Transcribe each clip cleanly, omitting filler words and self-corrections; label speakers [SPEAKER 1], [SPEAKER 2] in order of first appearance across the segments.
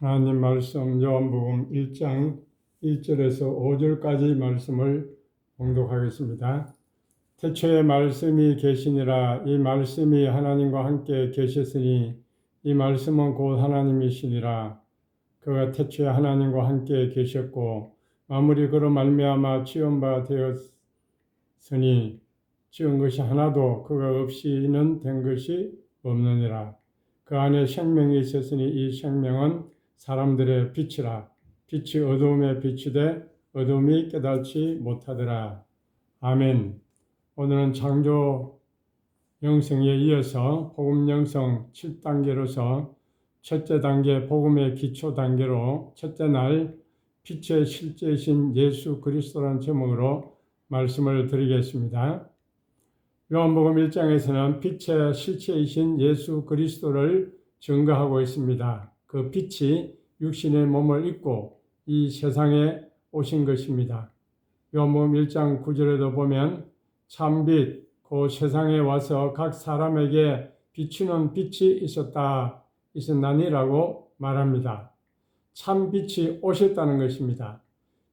[SPEAKER 1] 하나님 말씀 요한복음 1장 1절에서 5절까지 말씀을 봉독하겠습니다. 태초에 말씀이 계시니라. 이 말씀이 하나님과 함께 계셨으니 이 말씀은 곧 하나님이시니라. 그가 태초에 하나님과 함께 계셨고 만물이 그로 말미암아 지은 바 되었으니 지은 것이 하나도 그가 없이는 된 것이 없느니라. 그 안에 생명이 있었으니 이 생명은 사람들의 빛이라. 빛이 어두움에 비추되 어두움이 깨닫지 못하더라. 아멘. 오늘은 창조 영성에 이어서 복음 영성 7단계로서 첫째 단계 복음의 기초 단계로 첫째 날 빛의 실제이신 예수 그리스도라는 제목으로 말씀을 드리겠습니다. 요한복음 1장에서는 빛의 실체이신 예수 그리스도를 증거하고 있습니다. 그 빛이 육신의 몸을 입고 이 세상에 오신 것입니다. 요한복음 1장 9절에도 보면 참빛 그 세상에 와서 각 사람에게 비추는 빛이 있었나니라고 말합니다. 참빛이 오셨다는 것입니다.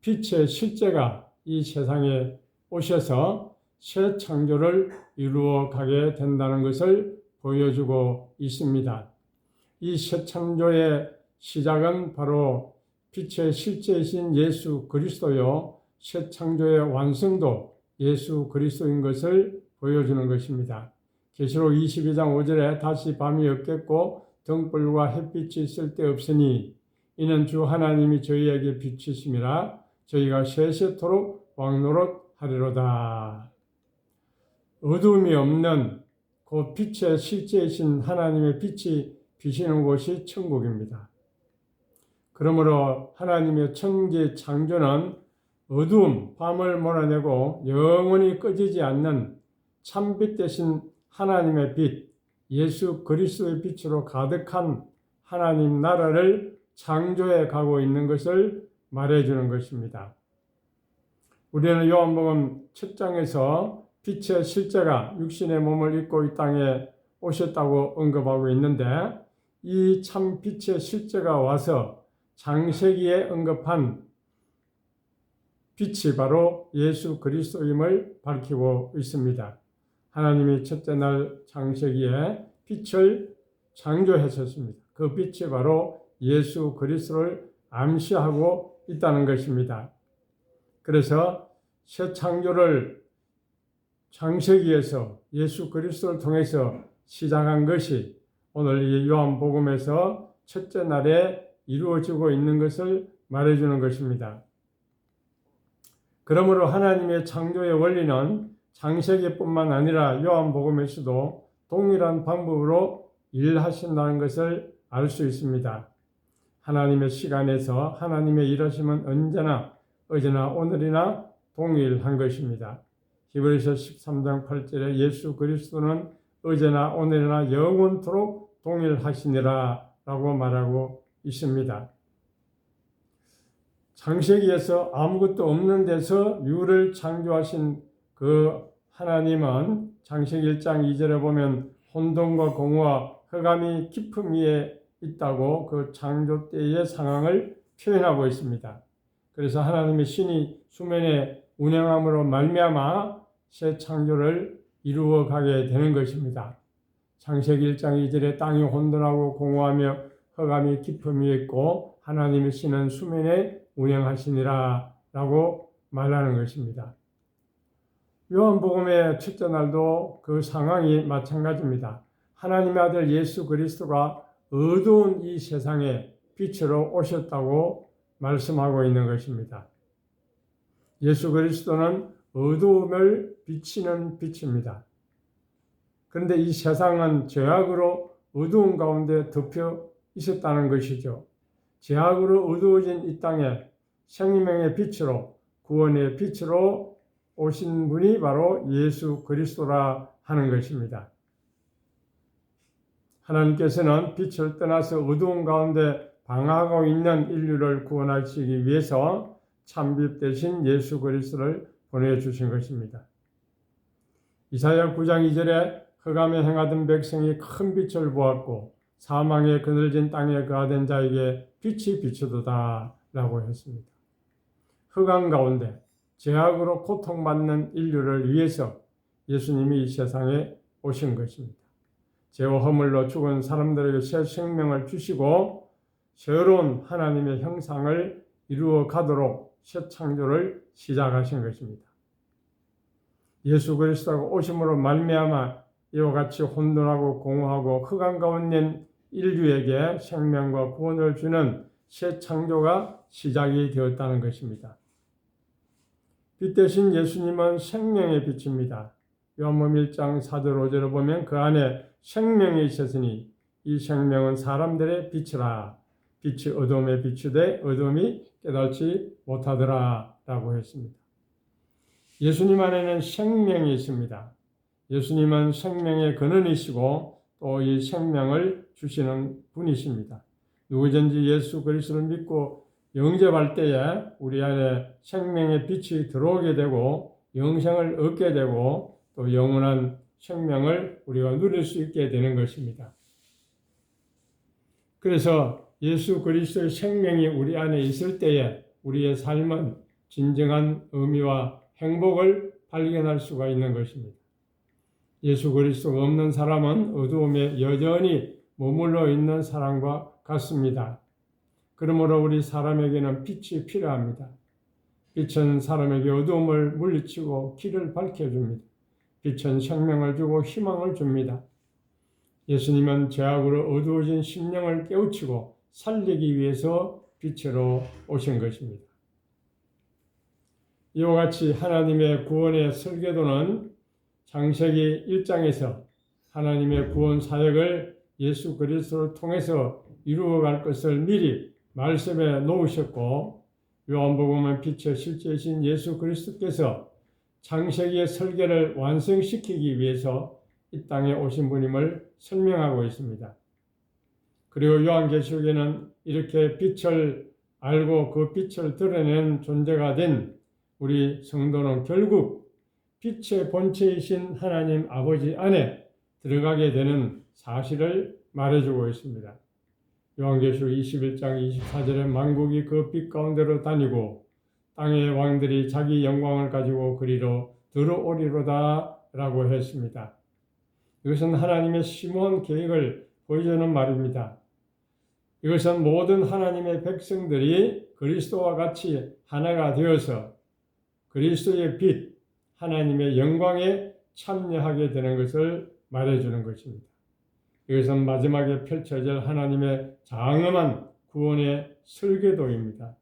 [SPEAKER 1] 빛의 실제가 이 세상에 오셔서 새 창조를 이루어 가게 된다는 것을 보여주고 있습니다. 이 새 창조의 시작은 바로 빛의 실제이신 예수 그리스도요, 새 창조의 완성도 예수 그리스도인 것을 보여주는 것입니다. 계시록 22장 5절에 다시 밤이 없겠고 등불과 햇빛이 쓸데없으니 이는 주 하나님이 저희에게 빛이심이라 저희가 세세토록 왕노릇하리로다. 어두움이 없는 그 빛의 실제이신 하나님의 빛이 비시는 곳이 천국입니다. 그러므로 하나님의 천지 창조는 어두움, 밤을 몰아내고 영원히 꺼지지 않는 참빛 대신 하나님의 빛, 예수 그리스도의 빛으로 가득한 하나님 나라를 창조해 가고 있는 것을 말해주는 것입니다. 우리는 요한복음 7장에서 빛의 실제가 육신의 몸을 입고 이 땅에 오셨다고 언급하고 있는데 이 참 빛의 실제가 와서 창세기에 언급한 빛이 바로 예수 그리스도임을 밝히고 있습니다. 하나님이 첫째 날 창세기에 빛을 창조하셨습니다. 그 빛이 바로 예수 그리스도를 암시하고 있다는 것입니다. 그래서 새 창조를 창세기에서 예수 그리스도를 통해서 시작한 것이 오늘 이 요한복음에서 첫째 날에 이루어지고 있는 것을 말해주는 것입니다. 그러므로 하나님의 창조의 원리는 창세기뿐만 아니라 요한복음에서도 동일한 방법으로 일하신다는 것을 알 수 있습니다. 하나님의 시간에서 하나님의 일하심은 언제나 어제나 오늘이나 동일한 것입니다. 히브리서 13장 8절에 예수 그리스도는 어제나 오늘이나 영원토록 동일하시니라 라고 말하고 있습니다. 창세기에서 아무것도 없는 데서 유를 창조하신 그 하나님은 창세기 1장 2절에 보면 혼돈과 공허와 흑암이 깊음 위에 있다고 그 창조 때의 상황을 표현하고 있습니다. 그래서 하나님의 신이 수면에 운행함으로 말미암아 새 창조를 이루어 가게 되는 것입니다. 창세기 1장 2절에 땅이 혼돈하고 공허하며 흑암이 깊음 위에 있고 하나님의 신은 수면에 운행하시니라 라고 말하는 것입니다. 요한복음의 첫째 날도 그 상황이 마찬가지입니다. 하나님의 아들 예수 그리스도가 어두운 이 세상에 빛으로 오셨다고 말씀하고 있는 것입니다. 예수 그리스도는 어두움을 비치는 빛입니다. 그런데 이 세상은 죄악으로 어두운 가운데 덮여 있었다는 것이죠. 죄악으로 어두워진 이 땅에 생명의 빛으로 구원의 빛으로 오신 분이 바로 예수 그리스도라 하는 것입니다. 하나님께서는 빛을 떠나서 어두운 가운데 방황하고 있는 인류를 구원하시기 위해서 참빛 대신 예수 그리스도를 보내주신 것입니다. 이사야 9장 2절에 흑암에 행하던 백성이 큰 빛을 보았고 사망의 그늘진 땅에 거하던 자에게 빛이 비추도다 라고 했습니다. 흑암 가운데 죄악으로 고통받는 인류를 위해서 예수님이 이 세상에 오신 것입니다. 죄와 허물로 죽은 사람들에게 새 생명을 주시고 새로운 하나님의 형상을 이루어 가도록 새 창조를 시작하신 것입니다. 예수 그리스도가 오심으로 말미암아 이와 같이 혼돈하고 공허하고 흑암 가운데 인류에게 생명과 구원을 주는 새 창조가 시작이 되었다는 것입니다. 빛 대신 예수님은 생명의 빛입니다. 요한복음 1장 4절 5절을 보면 그 안에 생명이 있었으니 이 생명은 사람들의 빛이라. 빛이 어둠에 비추되 어둠이 깨닫지 못하더라 라고 했습니다. 예수님 안에는 생명이 있습니다. 예수님은 생명의 근원이시고 또 이 생명을 주시는 분이십니다. 누구든지 예수 그리스도를 믿고 영접할 때에 우리 안에 생명의 빛이 들어오게 되고 영생을 얻게 되고 또 영원한 생명을 우리가 누릴 수 있게 되는 것입니다. 그래서 예수 그리스도의 생명이 우리 안에 있을 때에 우리의 삶은 진정한 의미와 행복을 발견할 수가 있는 것입니다. 예수 그리스도가 없는 사람은 어두움에 여전히 머물러 있는 사람과 같습니다. 그러므로 우리 사람에게는 빛이 필요합니다. 빛은 사람에게 어두움을 물리치고 길을 밝혀줍니다. 빛은 생명을 주고 희망을 줍니다. 예수님은 죄악으로 어두워진 심령을 깨우치고 살리기 위해서 빛으로 오신 것입니다. 이와 같이 하나님의 구원의 설계도는 창세기 1장에서 하나님의 구원 사역을 예수 그리스도를 통해서 이루어갈 것을 미리 말씀에 놓으셨고 요한복음은 빛의 실제이신 예수 그리스도께서 창세기의 설계를 완성시키기 위해서 이 땅에 오신 분임을 설명하고 있습니다. 그리고 요한계시록에는 이렇게 빛을 알고 그 빛을 드러낸 존재가 된 우리 성도는 결국 빛의 본체이신 하나님 아버지 안에 들어가게 되는 사실을 말해주고 있습니다. 요한계시록 21장 24절에 만국이 그 빛 가운데로 다니고 땅의 왕들이 자기 영광을 가지고 그리로 들어오리로다 라고 했습니다. 이것은 하나님의 심오한 계획을 보여주는 말입니다. 이것은 모든 하나님의 백성들이 그리스도와 같이 하나가 되어서 그리스도의 빛, 하나님의 영광에 참여하게 되는 것을 말해주는 것입니다. 이것은 마지막에 펼쳐질 하나님의 장엄한 구원의 설계도입니다.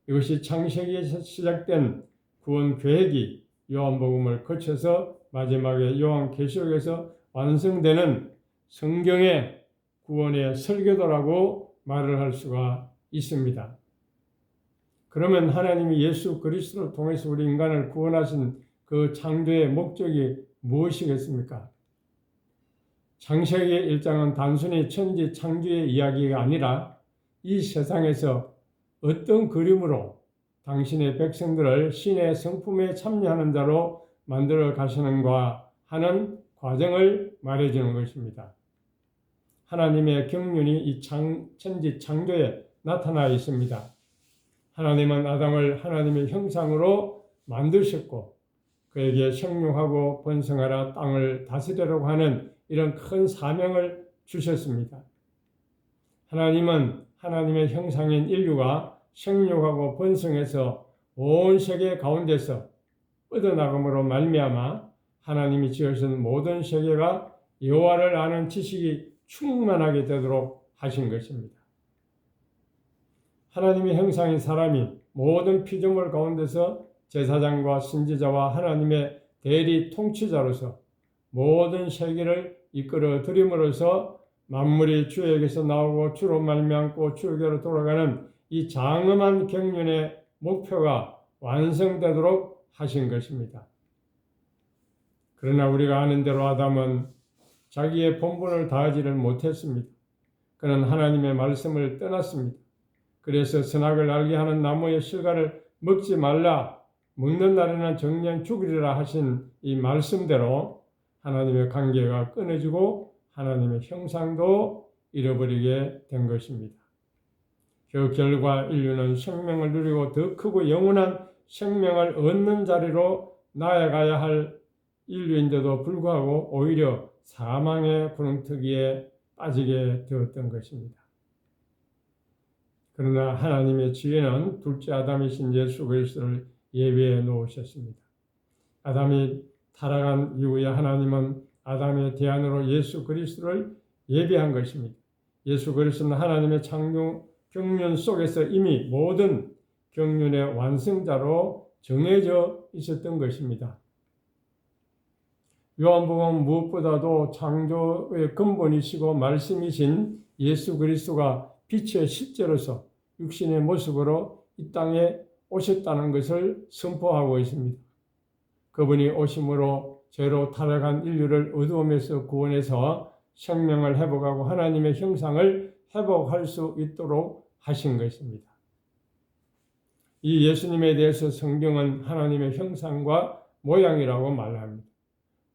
[SPEAKER 1] 이것이 창세기에서 시작된 구원 계획이 요한복음을 거쳐서 마지막에 요한계시록에서 완성되는 성경의 구원의 설계도라고 말을 할 수가 있습니다. 그러면 하나님이 예수 그리스도를 통해서 우리 인간을 구원하신 그 창조의 목적이 무엇이겠습니까? 창세기 1장은 단순히 천지 창조의 이야기가 아니라 이 세상에서 어떤 그림으로 당신의 백성들을 신의 성품에 참여하는 자로 만들어 가시는가 하는 과정을 말해주는 것입니다. 하나님의 경륜이 이 천지 창조에 나타나 있습니다. 하나님은 아담을 하나님의 형상으로 만드셨고 그에게 생육하고 번성하라 땅을 다스리려고 하는 이런 큰 사명을 주셨습니다. 하나님은 하나님의 형상인 인류가 생육하고 번성해서 온 세계 가운데서 뻗어나감으로 말미암아 하나님이 지으신 모든 세계가 여호와를 아는 지식이 충만하게 되도록 하신 것입니다. 하나님의 형상인 사람이 모든 피조물 가운데서 제사장과 선지자와 하나님의 대리 통치자로서 모든 세계를 이끌어 드림으로써 만물이 주에게서 나오고 주로 말미암고 주에게로 돌아가는 이 장엄한 경륜의 목표가 완성되도록 하신 것입니다. 그러나 우리가 아는 대로 아담은 자기의 본분을 다하지를 못했습니다. 그는 하나님의 말씀을 떠났습니다. 그래서 선악을 알게 하는 나무의 실과를 먹지 말라, 먹는 날에는 정녕 죽으리라 하신 이 말씀대로 하나님의 관계가 끊어지고 하나님의 형상도 잃어버리게 된 것입니다. 그 결과 인류는 생명을 누리고 더 크고 영원한 생명을 얻는 자리로 나아가야 할 인류인데도 불구하고 오히려 사망의 구렁텅이에 빠지게 되었던 것입니다. 그러나 하나님의 지혜는 둘째 아담이신 예수 그리스도를 예비해 놓으셨습니다. 아담이 타락한 이후에 하나님은 아담의 대안으로 예수 그리스도를 예비한 것입니다. 예수 그리스도는 하나님의 창조 경륜 속에서 이미 모든 경륜의 완성자로 정해져 있었던 것입니다. 요한복음 무엇보다도 창조의 근본이시고 말씀이신 예수 그리스도가 빛의 실제로서 육신의 모습으로 이 땅에 오셨다는 것을 선포하고 있습니다. 그분이 오심으로 죄로 타락한 인류를 어두움에서 구원해서 생명을 회복하고 하나님의 형상을 회복할 수 있도록 하신 것입니다. 이 예수님에 대해서 성경은 하나님의 형상과 모양이라고 말합니다.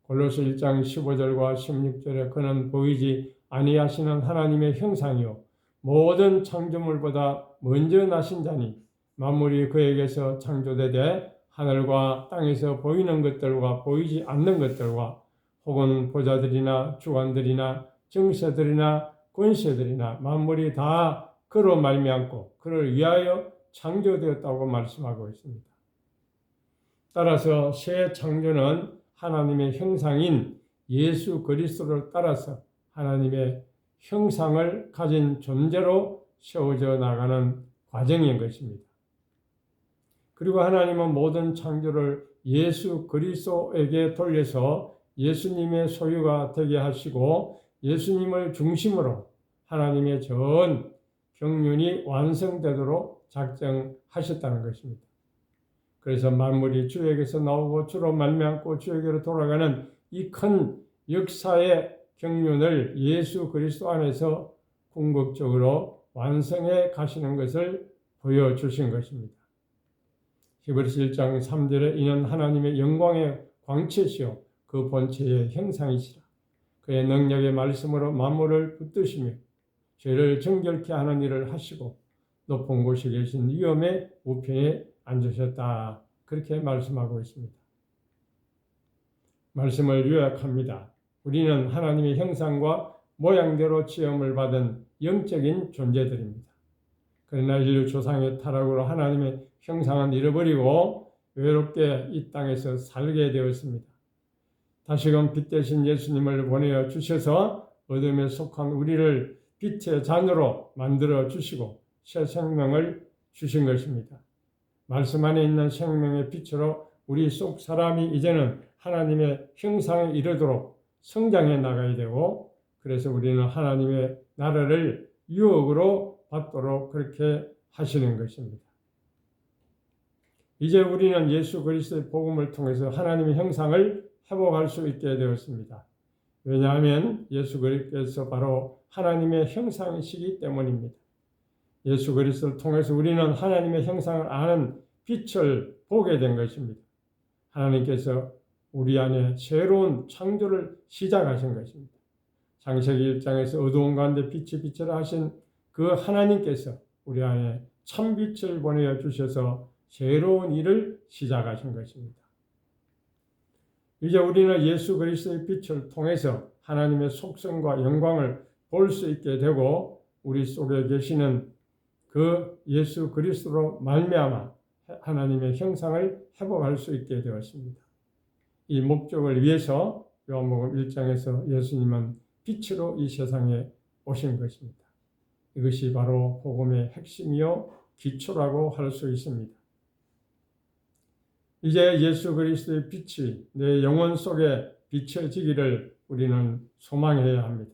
[SPEAKER 1] 골로새 1장 15절과 16절에 그는 보이지 아니하시는 하나님의 형상이요 모든 창조물보다 먼저 나신 자니 만물이 그에게서 창조되되 하늘과 땅에서 보이는 것들과 보이지 않는 것들과 혹은 보좌들이나 주관들이나 정세들이나 권세들이나 만물이 다 그로 말미암고 그를 위하여 창조되었다고 말씀하고 있습니다. 따라서 새 창조는 하나님의 형상인 예수 그리스도를 따라서 하나님의 형상을 가진 존재로 세워져 나가는 과정인 것입니다. 그리고 하나님은 모든 창조를 예수 그리스도에게 돌려서 예수님의 소유가 되게 하시고 예수님을 중심으로 하나님의 전 경륜이 완성되도록 작정하셨다는 것입니다. 그래서 만물이 주에게서 나오고 주로 말미암고 주에게로 돌아가는 이 큰 역사의 경륜을 예수 그리스도 안에서 궁극적으로 완성해 가시는 것을 보여주신 것입니다. 히브리서 1장 3절에 이는 하나님의 영광의 광채시요 그 본체의 형상이시라. 그의 능력의 말씀으로 만물을 붙드시며 죄를 정결케 하는 일을 하시고 높은 곳에 계신 위엄의 우편에 앉으셨다. 그렇게 말씀하고 있습니다. 말씀을 요약합니다. 우리는 하나님의 형상과 모양대로 지음을 받은 영적인 존재들입니다. 그러나 인류 조상의 타락으로 하나님의 형상은 잃어버리고 외롭게 이 땅에서 살게 되었습니다. 다시금 빛 대신 예수님을 보내어 주셔서 어둠에 속한 우리를 빛의 자녀로 만들어 주시고 새 생명을 주신 것입니다. 말씀 안에 있는 생명의 빛으로 우리 속 사람이 이제는 하나님의 형상에 이르도록 성장해 나가야 되고 그래서 우리는 하나님의 나라를 유업으로 받도록 그렇게 하시는 것입니다. 이제 우리는 예수 그리스도의 복음을 통해서 하나님의 형상을 회복할 수 있게 되었습니다. 왜냐하면 예수 그리스도께서 바로 하나님의 형상이시기 때문입니다. 예수 그리스도를 통해서 우리는 하나님의 형상을 아는 빛을 보게 된 것입니다. 하나님께서 우리 안에 새로운 창조를 시작하신 것입니다. 창세기 1장에서 어두운 가운데 빛이 빛이라 하신 그 하나님께서 우리 안에 참빛을 보내어 주셔서 새로운 일을 시작하신 것입니다. 이제 우리는 예수 그리스도의 빛을 통해서 하나님의 속성과 영광을 볼 수 있게 되고 우리 속에 계시는 그 예수 그리스도로 말미암아 하나님의 형상을 회복할 수 있게 되었습니다. 이 목적을 위해서 요한복음 1장에서 예수님은 빛으로 이 세상에 오신 것입니다. 이것이 바로 복음의 핵심이요 기초라고 할 수 있습니다. 이제 예수 그리스도의 빛이 내 영혼 속에 비춰지기를 우리는 소망해야 합니다.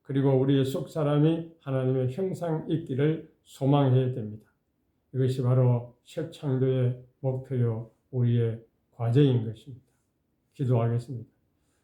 [SPEAKER 1] 그리고 우리의 속 사람이 하나님의 형상 있기를 소망해야 됩니다. 이것이 바로 새 창조의 목표요 우리의 과제인 것입니다. 기도하겠습니다.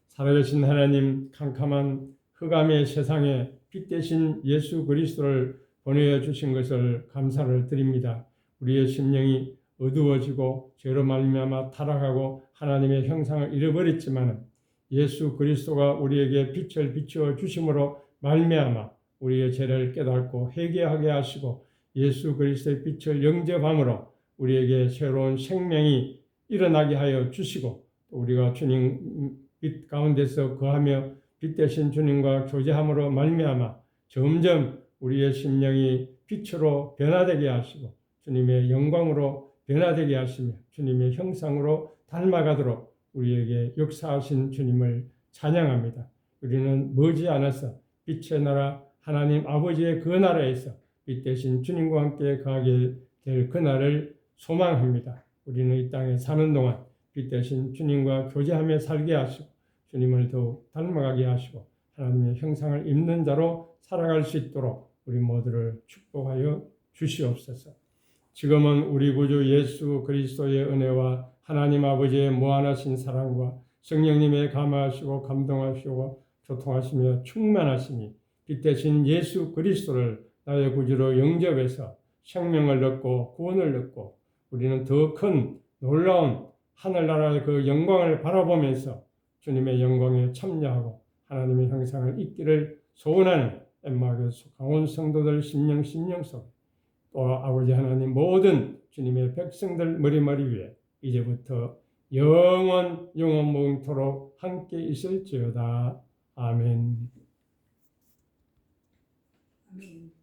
[SPEAKER 1] 살아계신 하나님, 캄캄한 흑암의 세상에 빛 대신 예수 그리스도를 보내어 주신 것을 감사를 드립니다. 우리의 심령이 어두워지고 죄로 말미암아 타락하고 하나님의 형상을 잃어버렸지만 예수 그리스도가 우리에게 빛을 비추어 주심으로 말미암아 우리의 죄를 깨닫고 회개하게 하시고 예수 그리스도의 빛을 영접함으로 우리에게 새로운 생명이 일어나게 하여 주시고 우리가 주님 빛 가운데서 거하며 빛 대신 주님과 교제함으로 말미암아 점점 우리의 심령이 빛으로 변화되게 하시고 주님의 영광으로 변화되게 하시며 주님의 형상으로 닮아가도록 우리에게 역사하신 주님을 찬양합니다. 우리는 머지않아서 빛의 나라 하나님 아버지의 그 나라에서 빛 대신 주님과 함께 가게 될 그날을 소망합니다. 우리는 이 땅에 사는 동안 빛 대신 주님과 교제하며 살게 하시고 주님을 더욱 닮아가게 하시고 하나님의 형상을 입는 자로 살아갈 수 있도록 우리 모두를 축복하여 주시옵소서. 지금은 우리 구주 예수 그리스도의 은혜와 하나님 아버지의 무한하신 사랑과 성령님의 감화하시고 감동하시고 교통하시며 충만하시니 빛 대신 예수 그리스도를 나의 구주로 영접해서 생명을 얻고 구원을 얻고 우리는 더 큰 놀라운 하늘나라의 그 영광을 바라보면서 주님의 영광에 참여하고 하나님의 형상을 잊기를 소원하는 엠마오스 강원 성도들 심령 속 또 아버지 하나님 모든 주님의 백성들 머리머리 위에 이제부터 영원 영원토록 함께 있을지어다. 아멘.
[SPEAKER 2] 아멘.